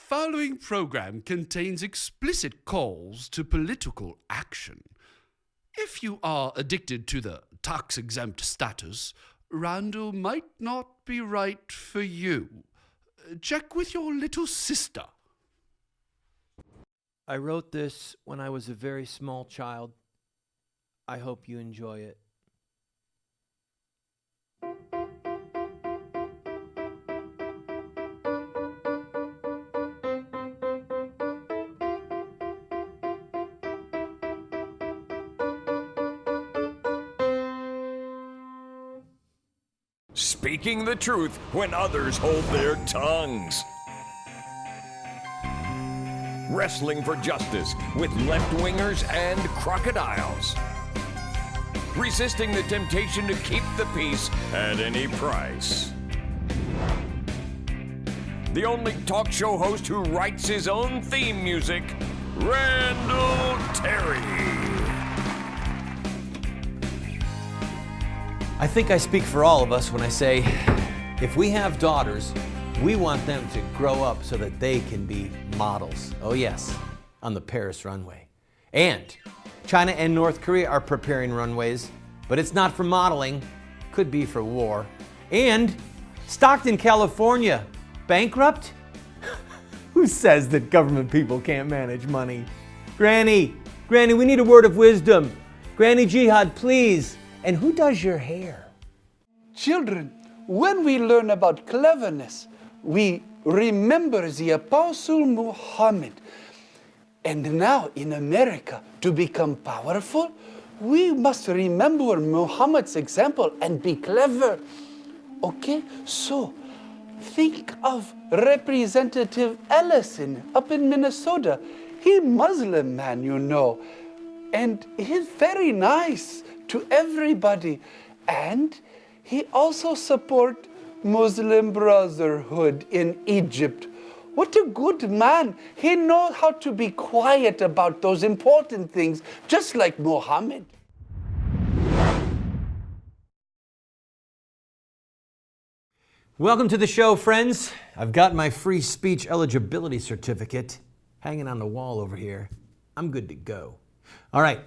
following program contains explicit calls to political action. If you are addicted to the tax-exempt status, Randall might not be right for you. Check with your little sister. I wrote this when I was a very small child. I hope you enjoy it. Speaking the truth when others hold their tongues. Wrestling for justice with left-wingers and crocodiles. Resisting the temptation to keep the peace at any price. The only talk show host who writes his own theme music, Randall Terry. I think I speak for all of us when I say, if we have daughters, we want them to grow up so that they can be models. Oh yes, on the Paris runway. And China and North Korea are preparing runways, but it's not for modeling, could be for war. And Stockton, California, bankrupt? Who says that government people can't manage money? Granny, we need a word of wisdom. Granny Jihad, please. And who does your hair? Children, when we learn about cleverness, we remember the Apostle Muhammad. And now in America, to become powerful, we must remember Muhammad's example and be clever. Okay? So, think of Representative Ellison up in Minnesota. He's a Muslim man, you know. And he's very nice to everybody. And he also supports Muslim Brotherhood in Egypt. What a good man. He knows how to be quiet about those important things, just like Muhammad. Welcome to the show, friends. I've got my free speech eligibility certificate hanging on the wall over here. I'm good to go. All right.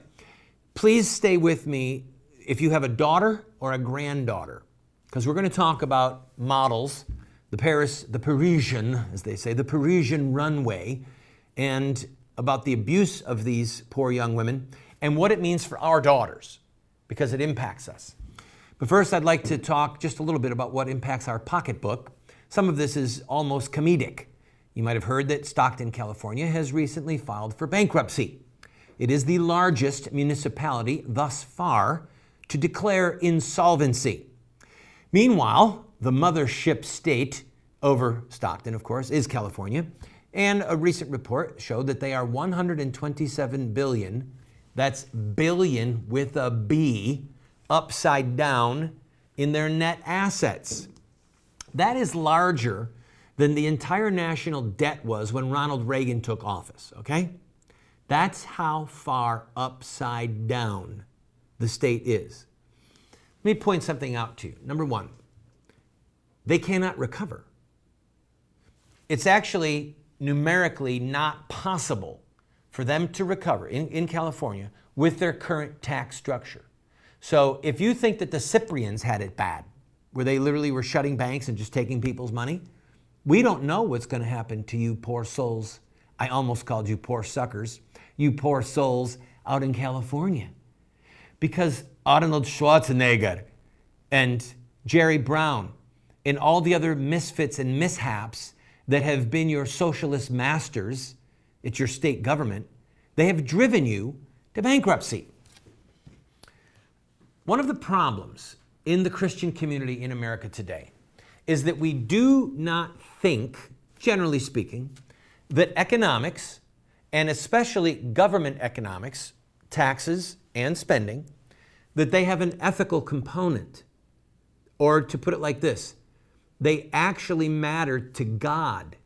Please stay with me if you have a daughter or a granddaughter, because we're going to talk about models, the Parisian, as they say, the Parisian runway, and about the abuse of these poor young women and what it means for our daughters, because it impacts us. But first, I'd like to talk just a little bit about what impacts our pocketbook. Some of this is almost comedic. You might have heard that Stockton, California has recently filed for bankruptcy. It is the largest municipality thus far to declare insolvency. Meanwhile, the mothership state over Stockton, of course, is California. And a recent report showed that they are $127 billion, that's billion with a B, upside down in their net assets. That is larger than the entire national debt was when Ronald Reagan took office, okay? That's how far upside down the state is. Let me point something out to you. Number one, they cannot recover. It's actually numerically not possible for them to recover in California with their current tax structure. So if you think that the Cyprians had it bad, where they literally were shutting banks and just taking people's money, we don't know what's going to happen to you poor souls. I almost called you poor suckers. You poor souls out in California. Because Arnold Schwarzenegger and Jerry Brown and all the other misfits and mishaps that have been your socialist masters at your state government, they have driven you to bankruptcy. One of the problems in the Christian community in America today is that we do not think, generally speaking, that economics, and especially government economics, taxes and spending, that they have an ethical component. Or to put it like this, they actually matter to God.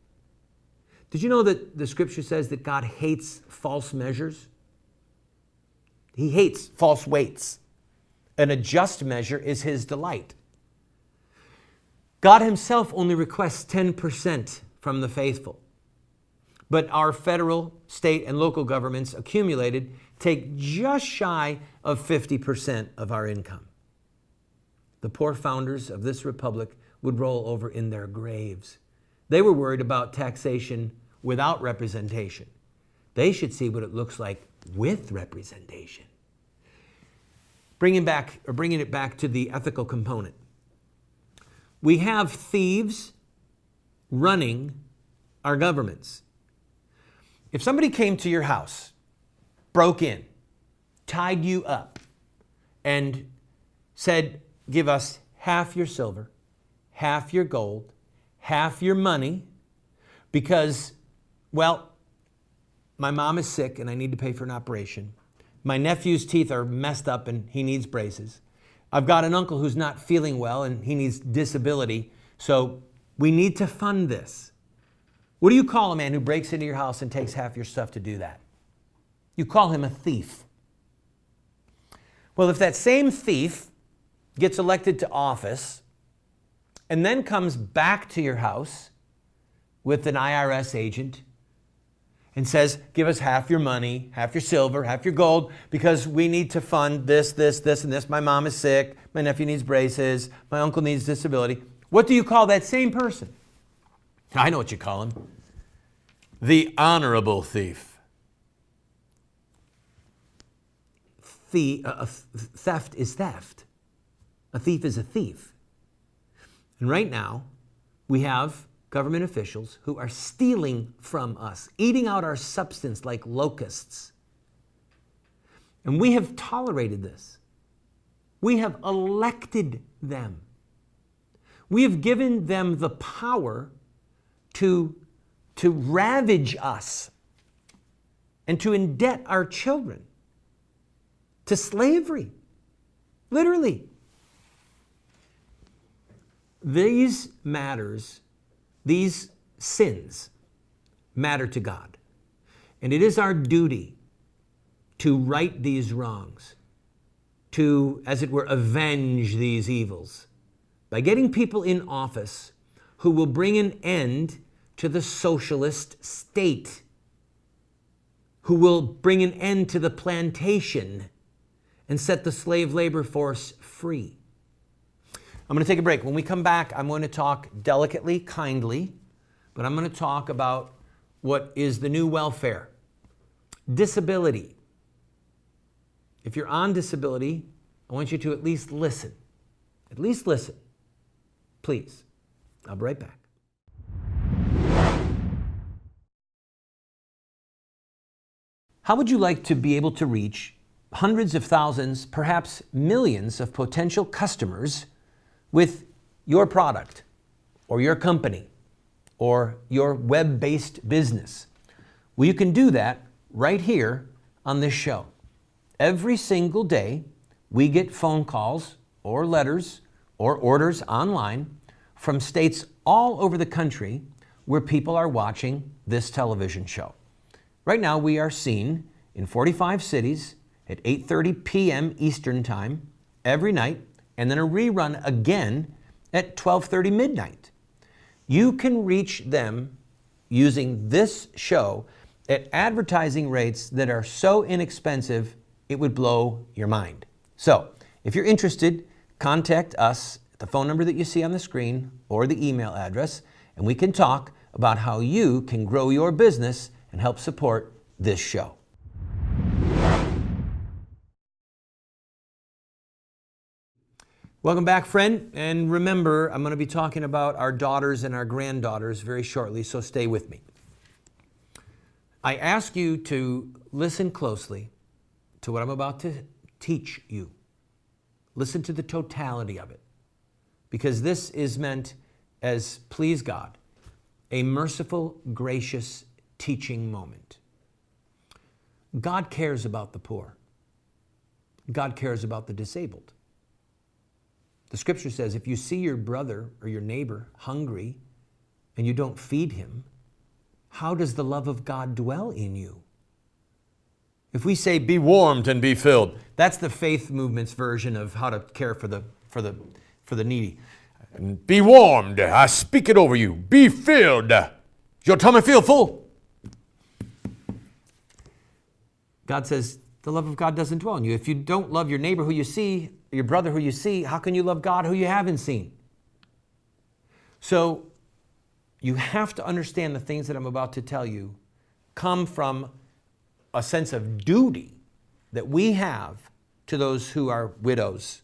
Did you know that the scripture says that God hates false measures? He hates false weights. And a just measure is his delight. God himself only requests 10% from the faithful. but our federal, state, and local governments accumulated take just shy of 50% of our income. The poor founders of this republic would roll over in their graves. They were worried about taxation without representation. They should see what it looks like with representation. Bringing it back to the ethical component. We have thieves running our governments. If somebody came to your house, broke in, tied you up, and said, give us half your silver, half your gold, half your money, because, well, my mom is sick and I need to pay for an operation. My nephew's teeth are messed up and he needs braces. I've got an uncle who's not feeling well and he needs disability, so we need to fund this. What do you call a man who breaks into your house and takes half your stuff to do that? You call him a thief. Well, if that same thief gets elected to office and then comes back to your house with an IRS agent and says, give us half your money, half your silver, half your gold, because we need to fund this, this, this, and this. My mom is sick. My nephew needs braces. My uncle needs disability. What do you call that same person? I know what you call him. The honorable thief. Theft is theft. A thief is a thief. And right now, we have government officials who are stealing from us, eating out our substance like locusts. And we have tolerated this. We have elected them. We have given them the power to ravage us and to indebt our children to slavery, literally. These matters, these sins matter to God. And it is our duty to right these wrongs, to, as it were, avenge these evils by getting people in office who will bring an end to the socialist state, who will bring an end to the plantation and set the slave labor force free. I'm going to take a break. When we come back, I'm going to talk delicately, kindly, but I'm going to talk about what is the new welfare. Disability. If you're on disability, I want you to at least listen. At least listen. Please. I'll be right back. How would you like to be able to reach hundreds of thousands, perhaps millions of potential customers with your product or your company or your web-based business? Well, you can do that right here on this show. Every single day, we get phone calls or letters or orders online from states all over the country where people are watching this television show. Right now, we are seen in 45 cities at 8:30 p.m. Eastern Time every night, and then a rerun again at 12:30 midnight. You can reach them using this show at advertising rates that are so inexpensive, it would blow your mind. So, if you're interested, contact us at the phone number that you see on the screen or the email address, and we can talk about how you can grow your business and help support this show. Welcome back, friend. And remember, I'm going to be talking about our daughters and our granddaughters very shortly, so stay with me. I ask you to listen closely to what I'm about to teach you. Listen to the totality of it, because this is meant as, please God, a merciful, gracious teaching moment. God cares about the poor. God cares about the disabled. The scripture says, if you see your brother or your neighbor hungry and you don't feed him, how does the love of God dwell in you? If we say, be warmed and be filled, that's the faith movement's version of how to care for the needy. Be warmed, I speak it over you. Be filled. Does your tummy feel full? God says the love of God doesn't dwell in you. If you don't love your neighbor who you see, your brother who you see, how can you love God who you haven't seen? So you have to understand the things that I'm about to tell you come from a sense of duty that we have to those who are widows,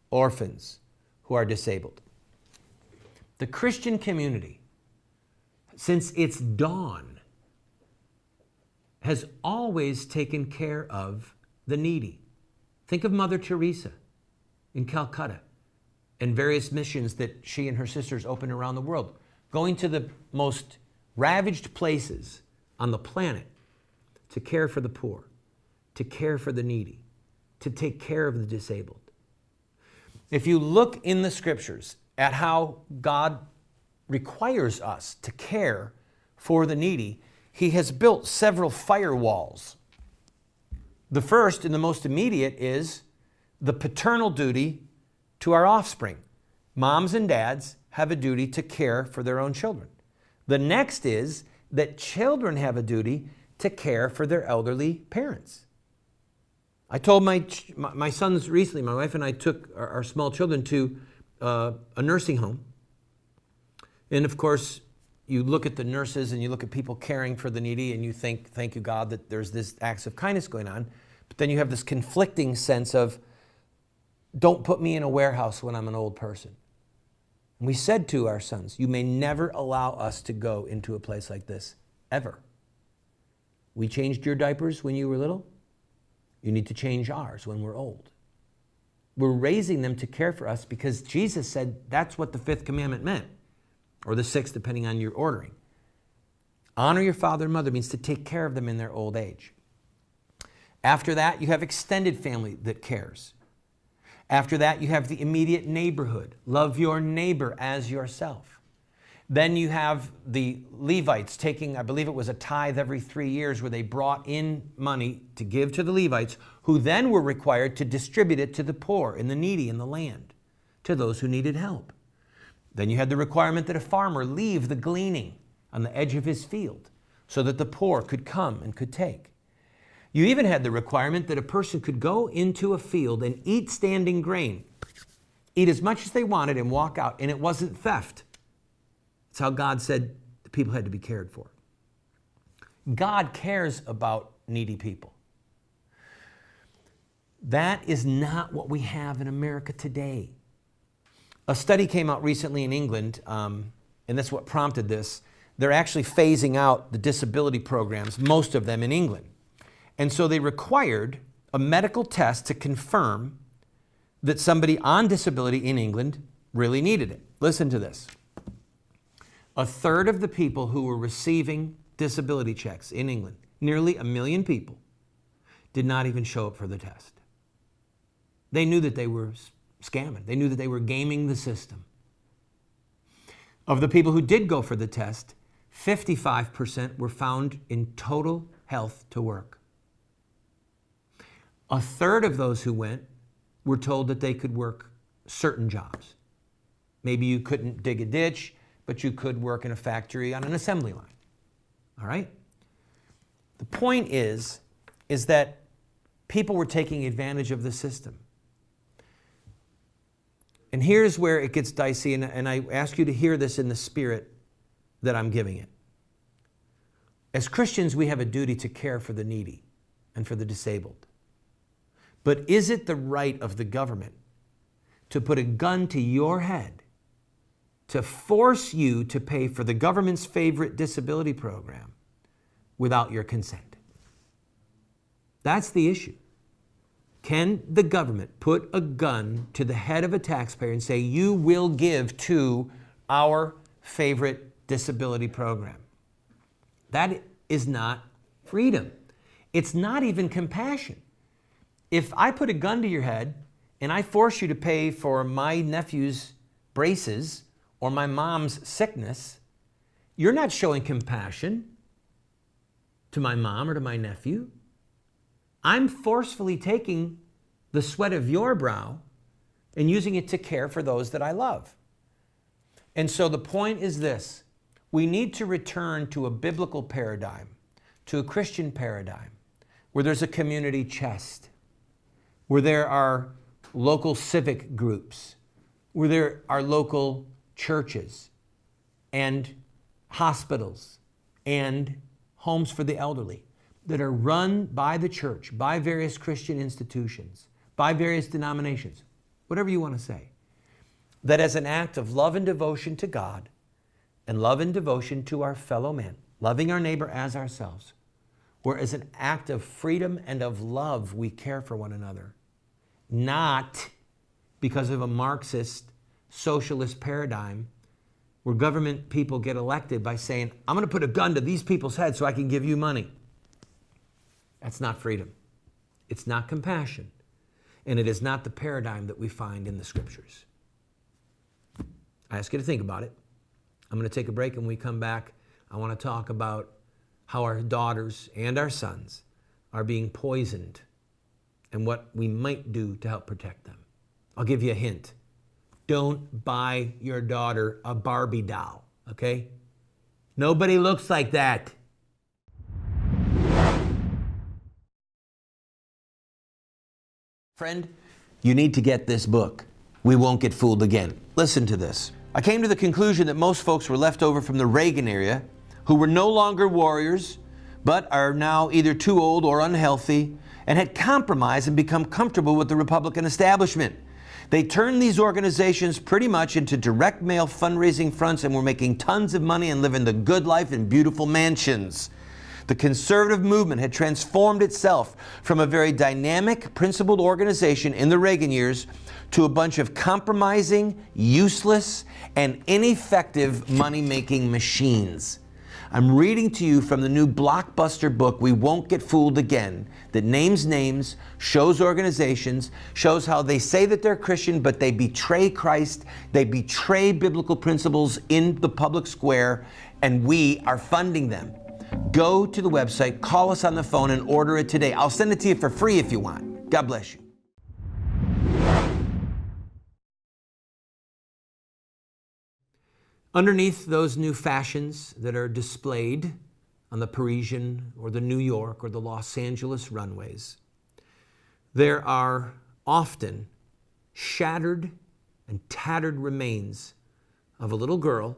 orphans, who are disabled. The Christian community, since its dawn, has always taken care of the needy. Think of Mother Teresa in Calcutta and various missions that she and her sisters opened around the world, going to the most ravaged places on the planet to care for the poor, to care for the needy, to take care of the disabled. If you look in the scriptures at how God requires us to care for the needy, he has built several firewalls. The first and the most immediate is the paternal duty to our offspring. Moms and dads have a duty to care for their own children. The next is that children have a duty to care for their elderly parents. I told my sons recently, my wife and I took our small children to a nursing home. And of course, you look at the nurses and you look at people caring for the needy and you think, thank you, God, that there's this acts of kindness going on. But then you have this conflicting sense of, don't put me in a warehouse when I'm an old person. And we said to our sons, you may never allow us to go into a place like this, ever. We changed your diapers when you were little. You need to change ours when we're old. We're raising them to care for us because Jesus said that's what the fifth commandment meant, or the sixth, depending on your ordering. Honor your father and mother means to take care of them in their old age. After that, you have extended family that cares. After that, you have the immediate neighborhood. Love your neighbor as yourself. Then you have the Levites taking, I believe it was a tithe every 3 years, where they brought in money to give to the Levites, who then were required to distribute it to the poor and the needy in the land, to those who needed help. Then you had the requirement that a farmer leave the gleaning on the edge of his field so that the poor could come and could take. You even had the requirement that a person could go into a field and eat standing grain, eat as much as they wanted and walk out, and it wasn't theft. It's how God said the people had to be cared for. God cares about needy people. That is not what we have in America today. A study came out recently in England, and that's what prompted this. They're actually phasing out the disability programs, most of them in England. And so they required a medical test to confirm that somebody on disability in England really needed it. Listen to this. A third of the people who were receiving disability checks in England, nearly 1 million people, did not even show up for the test. They knew that they were scamming. They knew that they were gaming the system. Of the people who did go for the test, 55% were found in total health to work. A third of those who went were told that they could work certain jobs. Maybe you couldn't dig a ditch, but you could work in a factory on an assembly line. All right? The point is that people were taking advantage of the system. And here's where it gets dicey, and I ask you to hear this in the spirit that I'm giving it. As Christians, we have a duty to care for the needy and for the disabled. But is it the right of the government to put a gun to your head to force you to pay for the government's favorite disability program without your consent? That's the issue. Can the government put a gun to the head of a taxpayer and say, you will give to our favorite disability program? That is not freedom. It's not even compassion. If I put a gun to your head and I force you to pay for my nephew's braces or my mom's sickness, you're not showing compassion to my mom or to my nephew. I'm forcefully taking the sweat of your brow and using it to care for those that I love. And so the point is this: we need to return to a biblical paradigm, to a Christian paradigm, where there's a community chest, where there are local civic groups, where there are local churches and hospitals and homes for the elderly that are run by the church, by various Christian institutions, by various denominations, whatever you want to say, that as an act of love and devotion to God and love and devotion to our fellow man, loving our neighbor as ourselves, where as an act of freedom and of love we care for one another, not because of a Marxist socialist paradigm where government people get elected by saying, I'm going to put a gun to these people's heads so I can give you money. That's not freedom. It's not compassion. And it is not the paradigm that we find in the scriptures. I ask you to think about it. I'm going to take a break, and when we come back, I want to talk about how our daughters and our sons are being poisoned and what we might do to help protect them. I'll give you a hint. Don't buy your daughter a Barbie doll, okay? Nobody looks like that. Friend, you need to get this book. We Won't Get Fooled Again. Listen to this. I came to the conclusion that most folks were left over from the Reagan era who were no longer warriors, but are now either too old or unhealthy and had compromised and become comfortable with the Republican establishment. They turned these organizations pretty much into direct mail fundraising fronts and were making tons of money and living the good life in beautiful mansions. The conservative movement had transformed itself from a very dynamic, principled organization in the Reagan years to a bunch of compromising, useless, and ineffective money-making machines. I'm reading to you from the new blockbuster book, We Won't Get Fooled Again, that names names, shows organizations, shows how they say that they're Christian, but they betray Christ, they betray biblical principles in the public square, and we are funding them. Go to the website, call us on the phone, and order it today. I'll send it to you for free if you want. God bless you. Underneath those new fashions that are displayed on the Parisian or the New York or the Los Angeles runways, there are often shattered and tattered remains of a little girl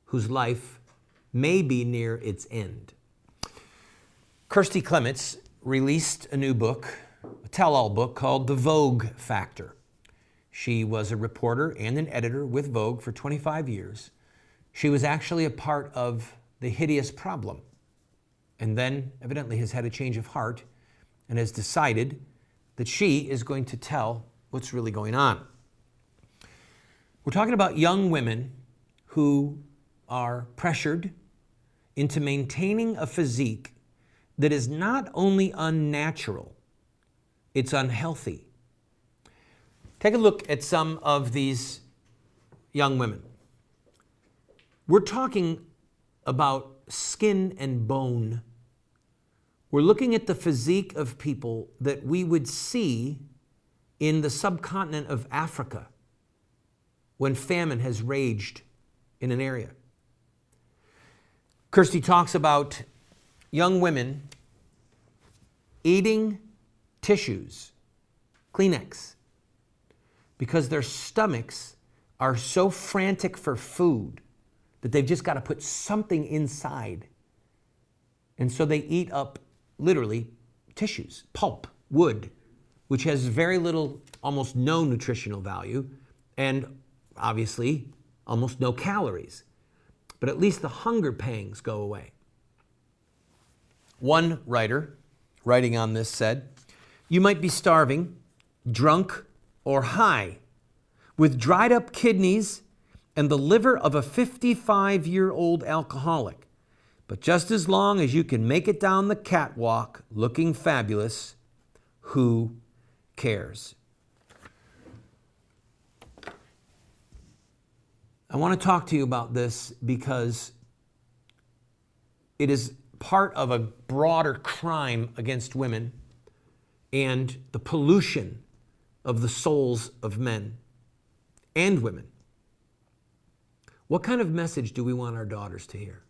whose life may be near its end. Kirsty Clements released a new book, a tell-all book called The Vogue Factor. She was a reporter and an editor with Vogue for 25 years. She was actually a part of The Hideous Problem, and then evidently has had a change of heart and has decided that she is going to tell what's really going on. We're talking about young women who are pressured into maintaining a physique that is not only unnatural, it's unhealthy. Take a look at some of these young women. We're talking about skin and bone. We're looking at the physique of people that we would see in the subcontinent of Africa when famine has raged in an area. Kirsty talks about young women eating tissues, Kleenex, because their stomachs are so frantic for food that they've just got to put something inside. And so they eat up literally tissues, pulp, wood, which has very little, almost no nutritional value, and obviously almost no calories. But at least the hunger pangs go away. One writer, writing on this, said, "You might be starving, drunk, or high, with dried up kidneys and the liver of a 55-year-old alcoholic. But just as long as you can make it down the catwalk looking fabulous, who cares?" I want to talk to you about this because it is part of a broader crime against women and the pollution of the souls of men and women. What kind of message do we want our daughters to hear?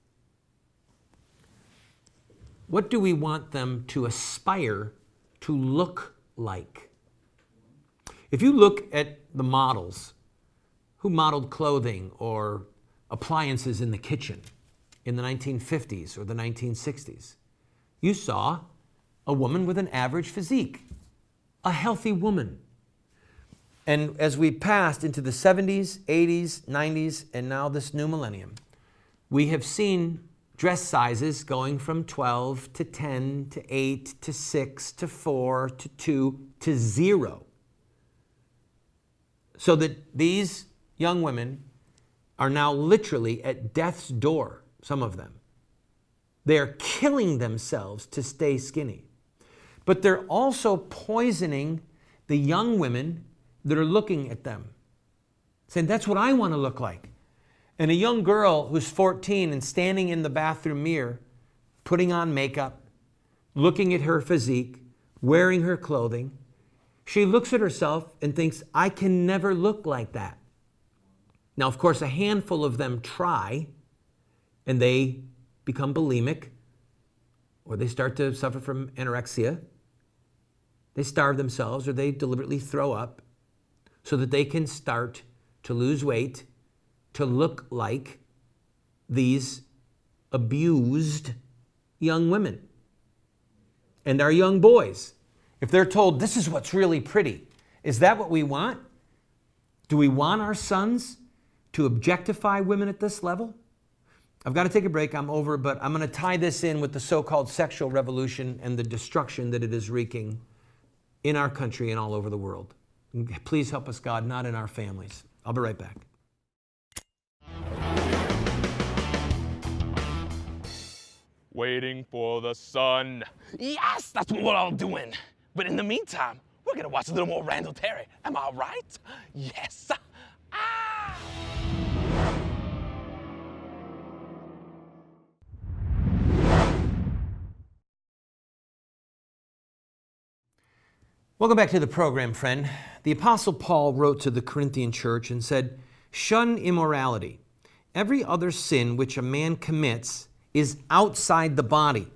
What do we want them to aspire to look like? If you look at the models who modeled clothing or appliances in the kitchen in the 1950s or the 1960s, you saw a woman with an average physique, a healthy woman. And as we passed into the 70s, 80s, 90s, and now this new millennium, we have seen dress sizes going from 12 to 10 to 8 to 6 to 4 to 2 to 0. So that these young women are now literally at death's door, some of them. They are killing themselves to stay skinny. But they're also poisoning the young women that are looking at them, saying, that's what I want to look like. And a young girl who's 14 and standing in the bathroom mirror, putting on makeup, looking at her physique, wearing her clothing, she looks at herself and thinks, I can never look like that. Now, of course, a handful of them try, and they become bulimic, or they start to suffer from anorexia. They starve themselves, or they deliberately throw up so that they can start to lose weight, to look like these abused young women. And our young boys, if they're told this is what's really pretty, is that what we want? Do we want our sons to objectify women at this level? I've got to take a break, I'm over, but I'm going to tie this in with the so-called sexual revolution and the destruction that it is wreaking in our country and all over the world. Please help us, God, not in our families. I'll be right back. Waiting for the sun. Yes, that's what I'm doing. But in the meantime, we're gonna watch a little more Randall Terry. Am I right? Yes. Ah! Welcome back to the program, friend. The Apostle Paul wrote to the Corinthian church and said, shun immorality. Every other sin which a man commits is outside the body,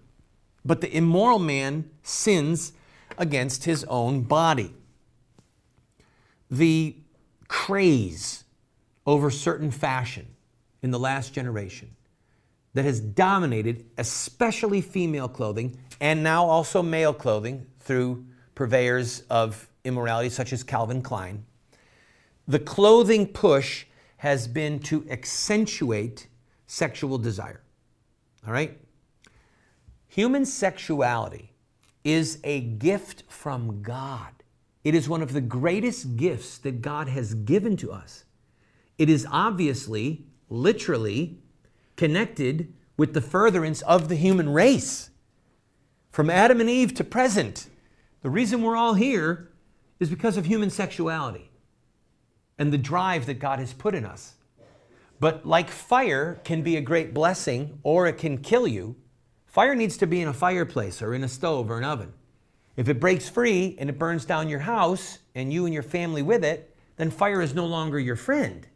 but the immoral man sins against his own body. The craze over certain fashion in the last generation that has dominated especially female clothing and now also male clothing through purveyors of immorality such as Calvin Klein. The clothing push has been to accentuate sexual desire. All right? Human sexuality is a gift from God. It is one of the greatest gifts that God has given to us. It is obviously, literally, connected with the furtherance of the human race. From Adam and Eve to present, the reason we're all here is because of human sexuality and the drive that God has put in us. But like fire can be a great blessing or it can kill you, fire needs to be in a fireplace or in a stove or an oven. If it breaks free and it burns down your house and you and your family with it, then fire is no longer your friend.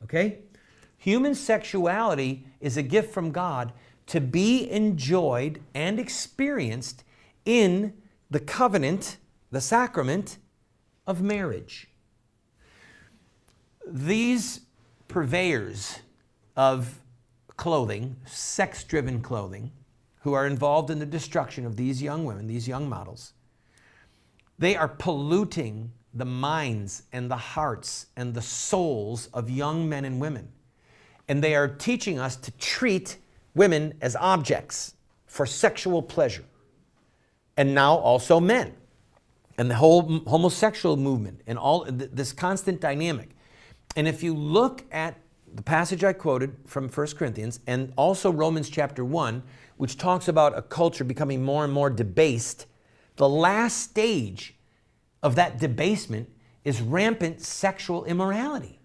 Okay? Human sexuality is a gift from God to be enjoyed and experienced in the covenant, the sacrament of marriage. These purveyors of clothing, sex-driven clothing, who are involved in the destruction of these young women, these young models, they are polluting the minds and the hearts and the souls of young men and women. And they are teaching us to treat women as objects for sexual pleasure. And now also men. And the whole homosexual movement and all this constant dynamic. And if you look at the passage I quoted from 1 Corinthians and also Romans chapter 1, which talks about a culture becoming more and more debased, the last stage of that debasement is rampant sexual immorality.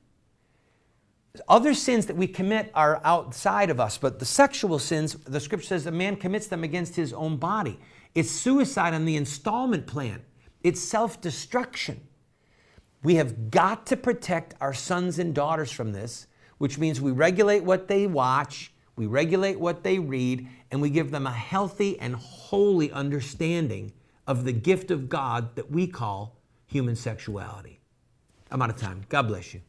Other sins that we commit are outside of us, but the sexual sins, the scripture says a man commits them against his own body. It's suicide on the installment plan. It's self-destruction. We have got to protect our sons and daughters from this, which means we regulate what they watch, we regulate what they read, and we give them a healthy and holy understanding of the gift of God that we call human sexuality. I'm out of time. God bless you.